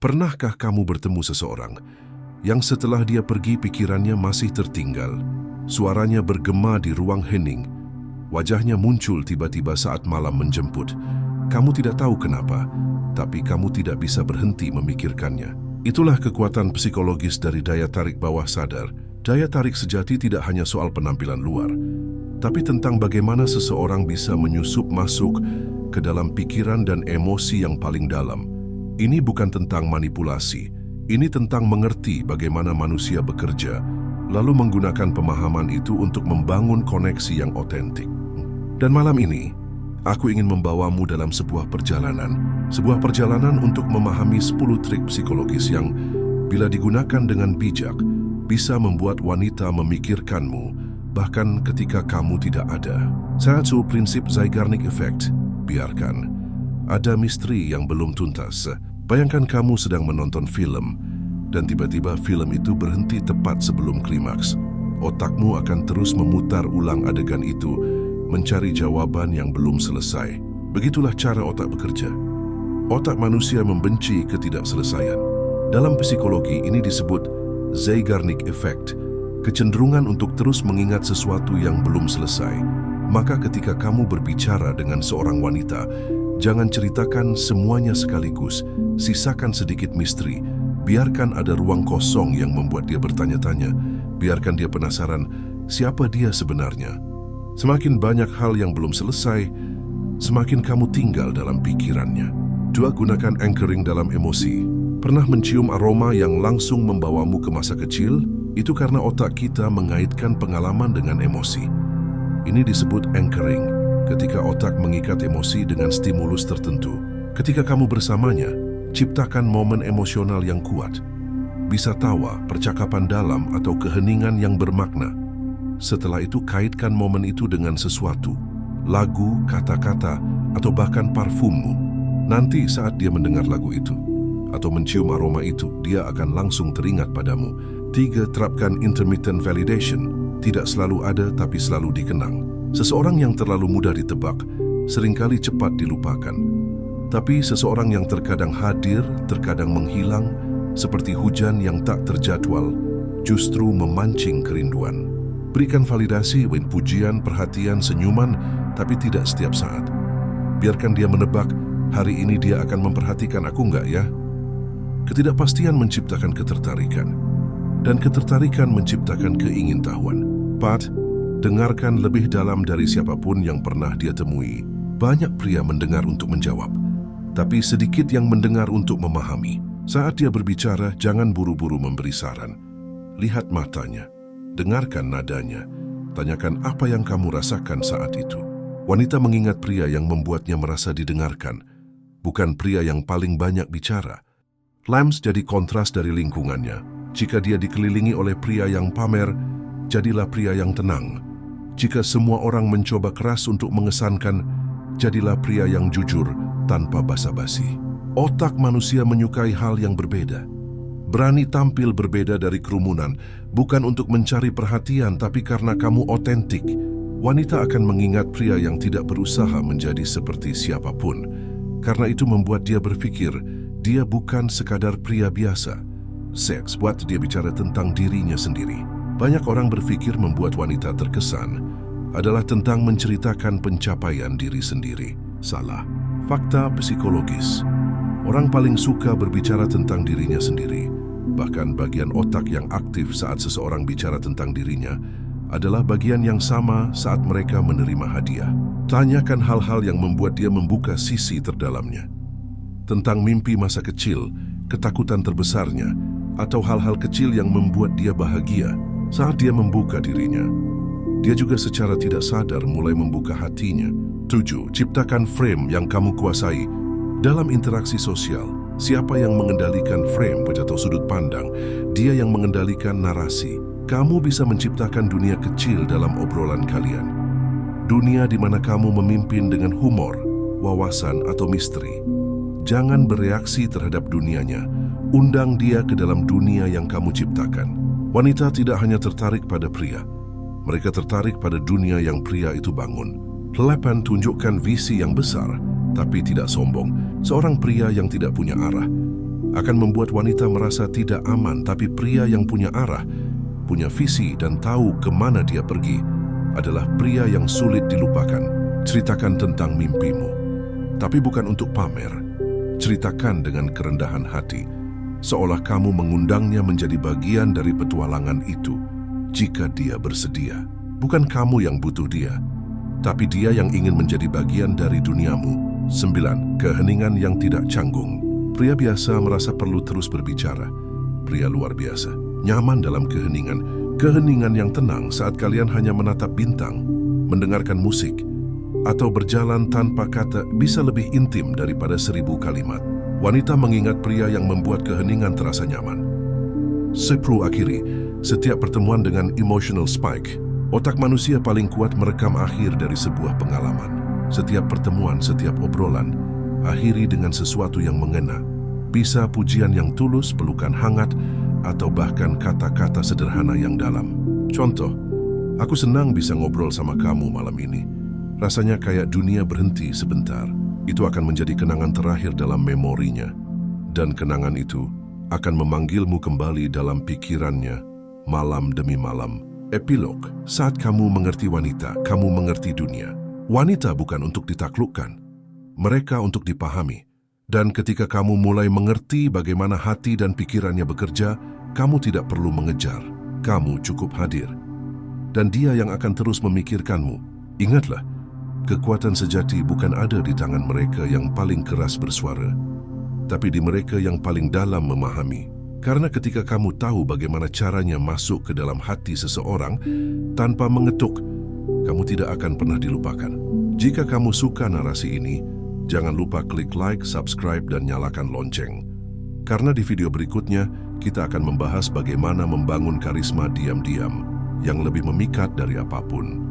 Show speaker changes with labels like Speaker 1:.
Speaker 1: Pernahkah kamu bertemu seseorang yang setelah dia pergi pikirannya masih tertinggal, suaranya bergema di ruang hening, wajahnya muncul tiba-tiba saat malam menjemput. Kamu tidak tahu kenapa, tapi kamu tidak bisa berhenti memikirkannya. Itulah kekuatan psikologis dari daya tarik bawah sadar. Daya tarik sejati tidak hanya soal penampilan luar, tapi tentang bagaimana seseorang bisa menyusup masuk ke dalam pikiran dan emosi yang paling dalam. Ini bukan tentang manipulasi, ini tentang mengerti bagaimana manusia bekerja, lalu menggunakan pemahaman itu untuk membangun koneksi yang otentik. Dan malam ini, aku ingin membawamu dalam sebuah perjalanan untuk memahami 10 trik psikologis yang, bila digunakan dengan bijak, bisa membuat wanita memikirkanmu, bahkan ketika kamu tidak ada. 1. Prinsip Zeigarnik Effect. Biarkan ada misteri yang belum tuntas. Bayangkan kamu sedang menonton film, dan tiba-tiba film itu berhenti tepat sebelum klimaks. Otakmu akan terus memutar ulang adegan itu, mencari jawaban yang belum selesai. Begitulah cara otak bekerja. Otak manusia membenci ketidakselesaian. Dalam psikologi ini disebut Zeigarnik Effect, kecenderungan untuk terus mengingat sesuatu yang belum selesai. Maka ketika kamu berbicara dengan seorang wanita, jangan ceritakan semuanya sekaligus, sisakan sedikit misteri. Biarkan ada ruang kosong yang membuat dia bertanya-tanya. Biarkan dia penasaran, siapa dia sebenarnya? Semakin banyak hal yang belum selesai, semakin kamu tinggal dalam pikirannya. 2. Gunakan anchoring dalam emosi. Pernah mencium aroma yang langsung membawamu ke masa kecil? Itu karena otak kita mengaitkan pengalaman dengan emosi. Ini disebut anchoring, ketika otak mengikat emosi dengan stimulus tertentu. Ketika kamu bersamanya, ciptakan momen emosional yang kuat. Bisa tawa, percakapan dalam, atau keheningan yang bermakna. Setelah itu kaitkan momen itu dengan sesuatu, lagu, kata-kata, atau bahkan parfummu. Nanti saat dia mendengar lagu itu, atau mencium aroma itu, dia akan langsung teringat padamu. 3. Terapkan intermittent validation. Tidak selalu ada, tapi selalu dikenang. Seseorang yang terlalu mudah ditebak, seringkali cepat dilupakan. Tapi seseorang yang terkadang hadir, terkadang menghilang, seperti hujan yang tak terjadwal, justru memancing kerinduan. Berikan validasi, pujian, perhatian, senyuman, tapi tidak setiap saat. Biarkan dia menebak, hari ini dia akan memperhatikan aku enggak ya? Ketidakpastian menciptakan ketertarikan, dan ketertarikan menciptakan keingintahuan. 4. Dengarkan lebih dalam dari siapapun yang pernah dia temui. Banyak pria mendengar untuk menjawab, tapi sedikit yang mendengar untuk memahami. Saat dia berbicara, jangan buru-buru memberi saran. Lihat matanya, dengarkan nadanya, tanyakan apa yang kamu rasakan saat itu. Wanita mengingat pria yang membuatnya merasa didengarkan, bukan pria yang paling banyak bicara. Lams jadi kontras dari lingkungannya. Jika dia dikelilingi oleh pria yang pamer, jadilah pria yang tenang. Jika semua orang mencoba keras untuk mengesankan, jadilah pria yang jujur tanpa basa-basi. Otak manusia menyukai hal yang berbeda. Berani tampil berbeda dari kerumunan, bukan untuk mencari perhatian, tapi karena kamu otentik. Wanita akan mengingat pria yang tidak berusaha menjadi seperti siapapun. Karena itu membuat dia berpikir, dia bukan sekadar pria biasa. Seks buat dia bicara tentang dirinya sendiri. Banyak orang berpikir membuat wanita terkesan adalah tentang menceritakan pencapaian diri sendiri. Salah. Fakta psikologis. Orang paling suka berbicara tentang dirinya sendiri. Bahkan bagian otak yang aktif saat seseorang bicara tentang dirinya adalah bagian yang sama saat mereka menerima hadiah. Tanyakan hal-hal yang membuat dia membuka sisi terdalamnya. Tentang mimpi masa kecil, ketakutan terbesarnya, atau hal-hal kecil yang membuat dia bahagia. Saat dia membuka dirinya, dia juga secara tidak sadar mulai membuka hatinya. 7. Ciptakan frame yang kamu kuasai. Dalam interaksi sosial, siapa yang mengendalikan frame atau sudut pandang? Dia yang mengendalikan narasi. Kamu bisa menciptakan dunia kecil dalam obrolan kalian. Dunia di mana kamu memimpin dengan humor, wawasan, atau misteri. Jangan bereaksi terhadap dunianya. Undang dia ke dalam dunia yang kamu ciptakan. Wanita tidak hanya tertarik pada pria, mereka tertarik pada dunia yang pria itu bangun. 8. Tunjukkan visi yang besar, tapi tidak sombong. Seorang pria yang tidak punya arah akan membuat wanita merasa tidak aman, tapi pria yang punya arah, punya visi dan tahu kemana dia pergi adalah pria yang sulit dilupakan. Ceritakan tentang mimpimu, tapi bukan untuk pamer. Ceritakan dengan kerendahan hati, seolah kamu mengundangnya menjadi bagian dari petualangan itu. Jika dia bersedia, bukan kamu yang butuh dia, tapi dia yang ingin menjadi bagian dari duniamu. 9. Keheningan yang tidak canggung. Pria biasa merasa perlu terus berbicara. Pria luar biasa nyaman dalam keheningan. Keheningan yang tenang saat kalian hanya menatap bintang, mendengarkan musik, atau berjalan tanpa kata bisa lebih intim daripada 1000 kalimat. Wanita mengingat pria yang membuat keheningan terasa nyaman. 10. Akhiri setiap pertemuan dengan emotional spike. Otak manusia paling kuat merekam akhir dari sebuah pengalaman. Setiap pertemuan, setiap obrolan, akhiri dengan sesuatu yang mengena. Bisa pujian yang tulus, pelukan hangat, atau bahkan kata-kata sederhana yang dalam. Contoh, aku senang bisa ngobrol sama kamu malam ini. Rasanya kayak dunia berhenti sebentar. Itu akan menjadi kenangan terakhir dalam memorinya. Dan kenangan itu akan memanggilmu kembali dalam pikirannya malam demi malam. Epilog, saat kamu mengerti wanita, kamu mengerti dunia. Wanita bukan untuk ditaklukkan, mereka untuk dipahami. Dan ketika kamu mulai mengerti bagaimana hati dan pikirannya bekerja, kamu tidak perlu mengejar, kamu cukup hadir. Dan dia yang akan terus memikirkanmu. Ingatlah, kekuatan sejati bukan ada di tangan mereka yang paling keras bersuara, tapi di mereka yang paling dalam memahami. Karena ketika kamu tahu bagaimana caranya masuk ke dalam hati seseorang tanpa mengetuk, kamu tidak akan pernah dilupakan. Jika kamu suka narasi ini, jangan lupa klik like, subscribe, dan nyalakan lonceng. Karena di video berikutnya, kita akan membahas bagaimana membangun karisma diam-diam yang lebih memikat dari apapun.